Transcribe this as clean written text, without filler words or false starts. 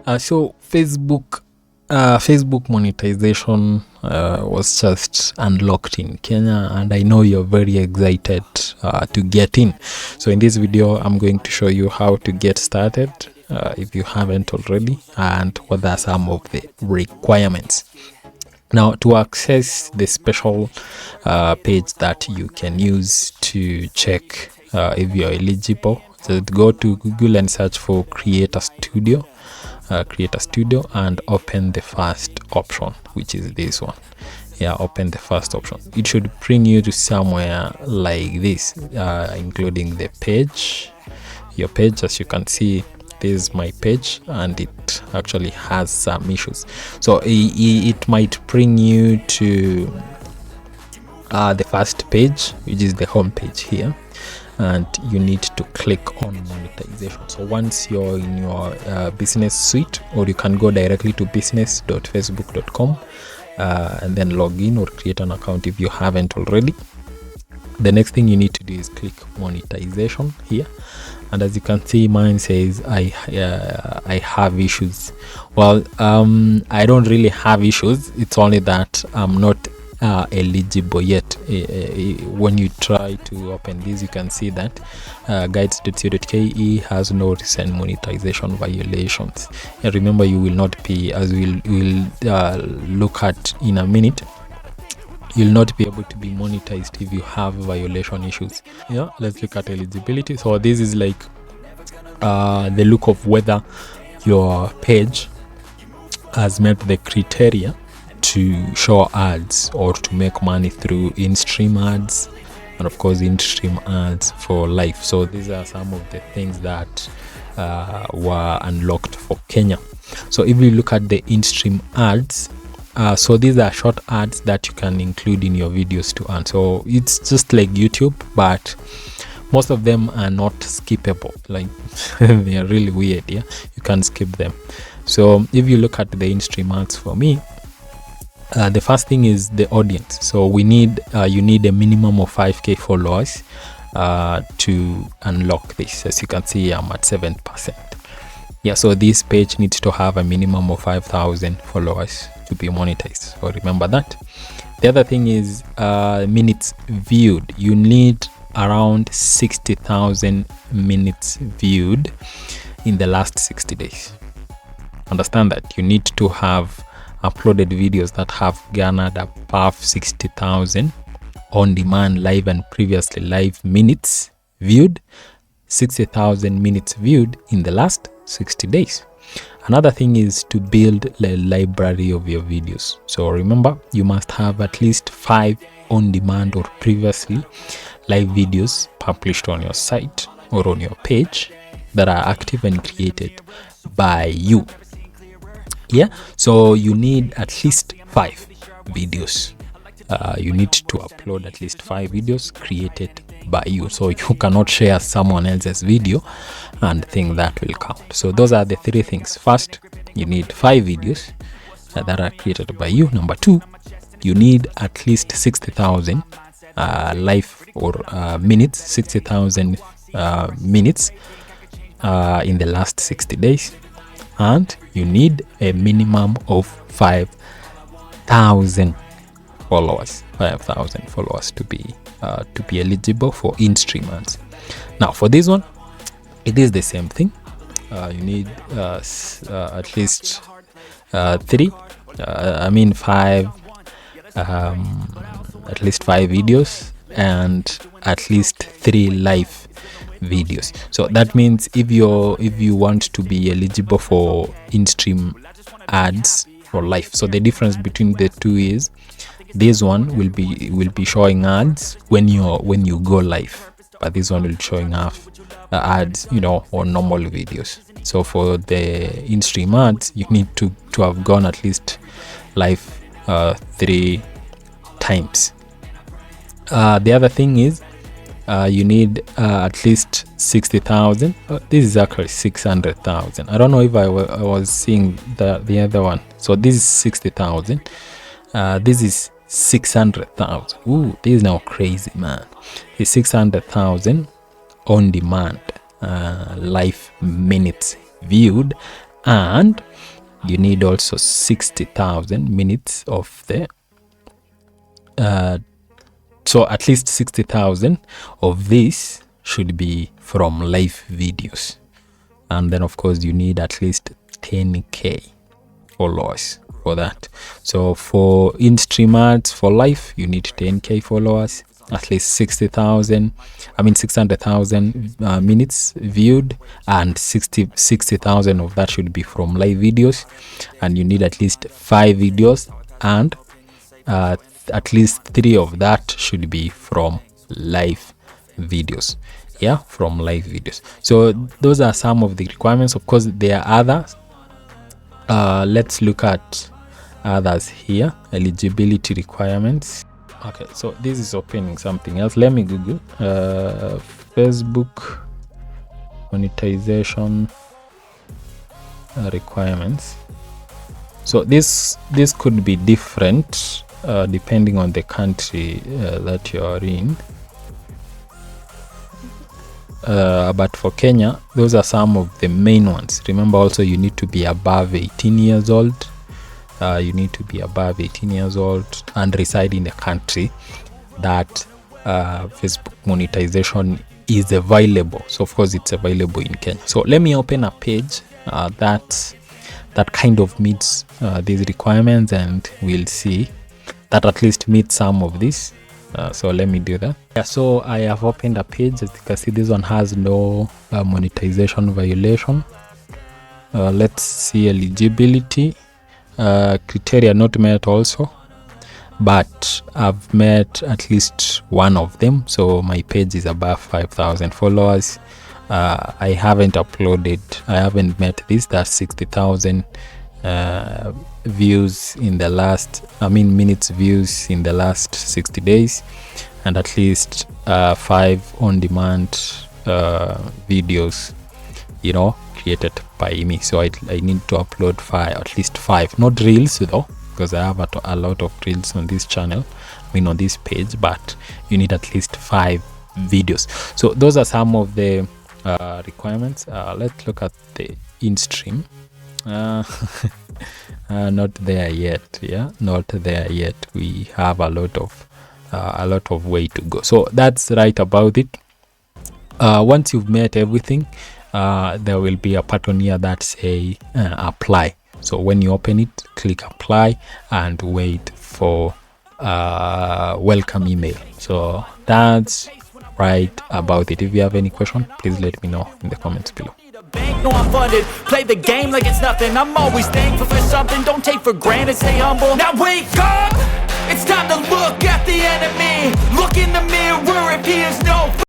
So Facebook monetization was just unlocked in Kenya, and I know you're very excited to get in. So in this video, I'm going to show you how to get started if you haven't already, and what are some of the requirements. Now, to access the special page that you can use to check if you're eligible, so go to Google and search for Create a Studio and open the first option, which is this one. Open the first option. It should bring you to somewhere like this, including the page, your page. As you can see, this is my page, and it actually has some issues, so it might bring you to the first page, which is the home page here, and you need to click on monetization. So once you're in your business suite, or you can go directly to business.facebook.com and then log in or create an account if you haven't already. The next thing you need to do is click monetization here, and as you can see, mine says I have issues. Well, I don't really have issues. It's only that I'm not eligible yet. When you try to open this, you can see that guides.co.ke has no recent monetization violations. And remember, you will not be, as we'll look at in a minute, you'll not be able to be monetized if you have violation issues. Let's look at eligibility. So this is like the look of whether your page has met the criteria to show ads or to make money through in-stream ads, and of course in-stream ads for life. So these are some of the things that were unlocked for Kenya. So if you look at the in-stream ads, so these are short ads that you can include in your videos to earn. So it's just like YouTube, but most of them are not skippable. Like they are really weird. You can skip them. So if you look at the in-stream ads for me, the first thing is the audience. So you need a minimum of 5k followers to unlock this. As you can see, I'm at 7%. So this page needs to have a minimum of 5,000 followers to be monetized. So remember that. The other thing is minutes viewed. You need around 60,000 minutes viewed in the last 60 days. Understand that you need to have uploaded videos that have garnered above 60,000 on demand, live and previously live minutes viewed, 60,000 minutes viewed in the last 60 days. Another thing is to build a library of your videos. So remember, you must have at least 5 on demand or previously live videos published on your site or on your page that are active and created by you. So you need at least 5 videos. You need to upload at least 5 videos created by you. So you cannot share someone else's video and think that will count. So those are the 3 things. First, you need 5 videos that are created by you. Number 2, you need at least 60,000 live or minutes, 60,000 minutes in the last 60 days. And you need a minimum of 5,000 followers. 5,000 followers to be eligible for in-stream ads. Now for this one, it is the same thing. You need at least 5, at least 5 videos and at least 3 live videos. So that means if you want to be eligible for in-stream ads for life, so the difference between the two is this one will be showing ads when you go live, but this one will be showing off ads on normal videos. So for the in-stream ads, you need to have gone at least live 3 times. The other thing is you need at least 60,000. This is actually 600,000. I don't know if I was seeing the other one. So this is 60,000. This is 600,000. Ooh, this is now crazy, man. It's 600,000 on demand live minutes viewed and you need also 60,000 minutes of the so at least 60,000 of this should be from live videos. And then of course you need at least 10k followers for that. So for in-stream ads for live, you need 10k followers, at least 600,000 minutes viewed, and 60,000 of that should be from live videos. And you need at least 5 videos, and at least 3 of that should be from live videos. Yeah, from live videos. So those are some of the requirements. Of course there are others. Let's look at others here. Eligibility requirements. Okay, so this is opening something else. Let me Google Facebook monetization requirements. So this could be different depending on the country that you are in. But for Kenya, those are some of the main ones. Remember also you need to be above 18 years old. You need to be above 18 years old and reside in the country that Facebook monetization is available. So of course it's available in Kenya. So let me open a page that kind of meets these requirements, and we'll see that at least meets some of this. So let me do that. Yeah, so I have opened a page. As you can see, this one has no monetization violation. Let's see eligibility. Criteria not met also, but I've met at least one of them. So my page is above 5,000 followers. I haven't met this. That's 60,000 views in the last, minutes views in the last 60 days, and at least 5 on-demand videos, created by me. So I need to upload at least 5, not reels though, because I have a lot of reels on this channel, on this page, but you need at least 5 videos. So those are some of the requirements. Let's look at the in-stream. Not there yet. Not there yet. We have a lot of way to go. So that's right about it. Once you've met everything, there will be a button here that say apply. So when you open it, click apply and wait for welcome email. So that's right about it. If you have any question, please let me know in the comments below. No, I'm funded, play the game like it's nothing. I'm always thankful for something, don't take for granted, stay humble. Now wake up, it's time to look at the enemy. Look in the mirror if he is no